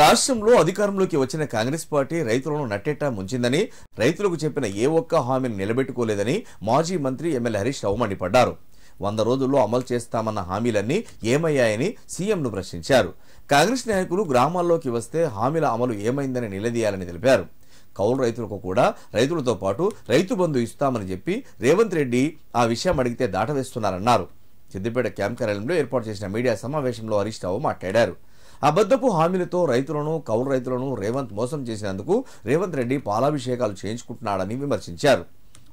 రాష్ట్రంలో అధికారంలోకి వచ్చిన కాంగ్రెస్ పార్టీ రైతులను నట్టేటా ముంచిందని, రైతులకు చెప్పిన ఏ ఒక్క హామీని నిలబెట్టుకోలేదని మాజీ మంత్రి ఎమ్మెల్యే హరీష్ రావు మండిపడ్డారు. 100 రోజుల్లో అమలు చేస్తామన్న హామీలన్నీ ఏమయ్యాయని సీఎంను ప్రశ్నించారు. కాంగ్రెస్ నాయకులు గ్రామాల్లోకి వస్తే హామీల అమలు ఏమైందని నిలదీయాలని తెలిపారు. కౌలు రైతులకు కూడా రైతులతో పాటు రైతు బంధు ఇస్తామని చెప్పి రేవంత్ రెడ్డి ఆ విషయం అడిగితే దాటవేస్తున్నారన్నారు. సిద్దిపేట క్యాంప్ కార్యాలయంలో ఏర్పాటు చేసిన మీడియా సమావేశంలో హరీష్ రావు మాట్లాడారు. అబద్ధపు హామీలతో రైతులను, కౌలు రైతులను రేవంత్ మోసం చేసినందుకు రేవంత్ రెడ్డి పాలాభిషేకాలు చేయించుకుంటున్నాడని విమర్శించారు.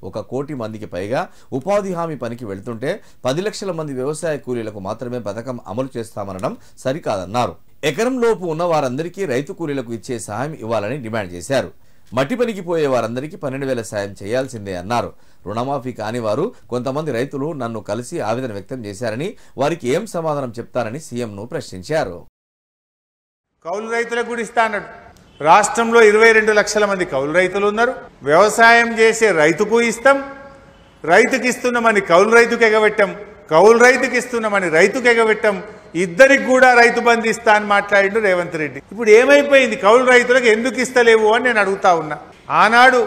1 కోటి మందికి పైగా ఉపాధి హామీ పనికి వెళ్తుంటే 10 లక్షల మంది వ్యవసాయ కూలీలకు మాత్రమే పథకం అమలు చేస్తామనడం సరికాదన్నారు. ఎకరం లోపు ఉన్న వారందరికీ రైతు కూలీలకు ఇచ్చే సహాయం ఇవ్వాలని డిమాండ్ చేశారు. మట్టి పనికి పోయే వారందరికీ 12,000 సాయం చేయాల్సిందే అన్నారు. రుణమాఫీ కాని వారు కొంతమంది రైతులు నన్ను కలిసి ఆవేదన వ్యక్తం చేశారని, వారికి ఏం సమాధానం చెప్తారని సీఎంను ప్రశ్నించారు. కౌలు రైతులకు కూడా ఇస్తా అన్నాడు. రాష్ట్రంలో 22 లక్షల మంది కౌలు రైతులు ఉన్నారు. వ్యవసాయం చేసే రైతుకు ఇస్తాం, రైతుకి ఇస్తున్నామని కౌలు రైతుకు ఎగబెట్టాం, కౌలు రైతుకి ఇస్తున్నామని రైతుకు ఎగబెట్టాం, ఇద్దరికి కూడా రైతు బంధు ఇస్తా అని మాట్లాడిండు రేవంత్ రెడ్డి. ఇప్పుడు ఏమైపోయింది? కౌలు రైతులకు ఎందుకు ఇస్తలేవు అని నేను అడుగుతా ఉన్నా. ఆనాడు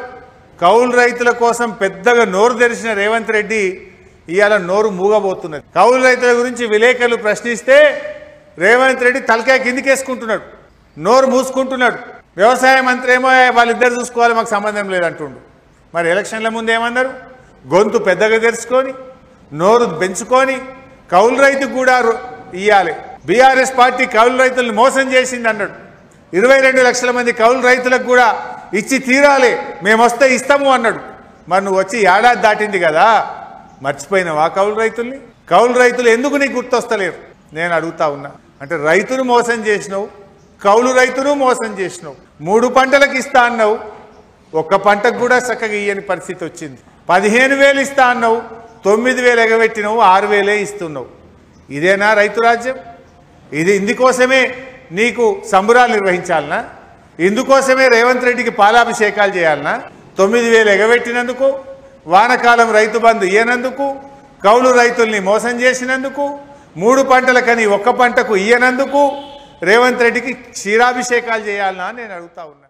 కౌలు రైతుల కోసం పెద్దగా నోరు తెరిచిన రేవంత్ రెడ్డి ఇవాళ నోరు మూగబోతున్నది. కౌలు రైతుల గురించి విలేకరులు ప్రశ్నిస్తే రేవంత్ రెడ్డి తలకాయ కిందికేసుకుంటున్నాడు, నోరు మూసుకుంటున్నాడు. వ్యవసాయ మంత్రి ఏమో వాళ్ళిద్దరు చూసుకోవాలి, మాకు సంబంధం లేదంటుండు. మరి ఎలక్షన్ల ముందు ఏమన్నారు? గొంతు పెద్దగా తెరుచుకొని నోరు పెంచుకొని కౌలు రైతుకు కూడా ఇవ్వాలి. బీఆర్ఎస్ పార్టీ కౌలు రైతులను మోసం చేసింది అన్నాడు. 22 లక్షల మంది కౌలు రైతులకు కూడా ఇచ్చి తీరాలి, మేము వస్తే ఇస్తాము అన్నాడు. మరి నువ్వు వచ్చి ఏడాది దాటింది కదా, మర్చిపోయినావా కౌలు రైతుల్ని? కౌలు రైతులు ఎందుకు నీకు గుర్తొస్తలేరు నేను అడుగుతా ఉన్నా. అంటే రైతును మోసం చేసినావు, కౌలు రైతును మోసం చేసినావు. 3 పంటలకు ఇస్తా అన్నావు, 1 పంటకు కూడా చక్కగా ఇయ్యని పరిస్థితి వచ్చింది. 15,000 ఇస్తా అన్నావు, 9,000 ఎగబెట్టినావు, 6,000 ఇస్తున్నావు. ఇదేనా రైతు రాజ్యం? ఇందుకోసమే నీకు సంబరాలు నిర్వహించాలనా? ఇందుకోసమే రేవంత్ రెడ్డికి పాలాభిషేకాలు చేయాలనా? 9,000 ఎగబెట్టినందుకు, వానకాలం రైతు బంధు ఇయ్యనందుకు, కౌలు రైతుల్ని మోసం చేసినందుకు, 3 పంటలకని 1 పంటకు ఇయ్యనందుకు రేవంత్ రెడ్డికి క్షీరాభిషేకాలు చేయాలనా అని నేను అడుగుతా ఉన్నా.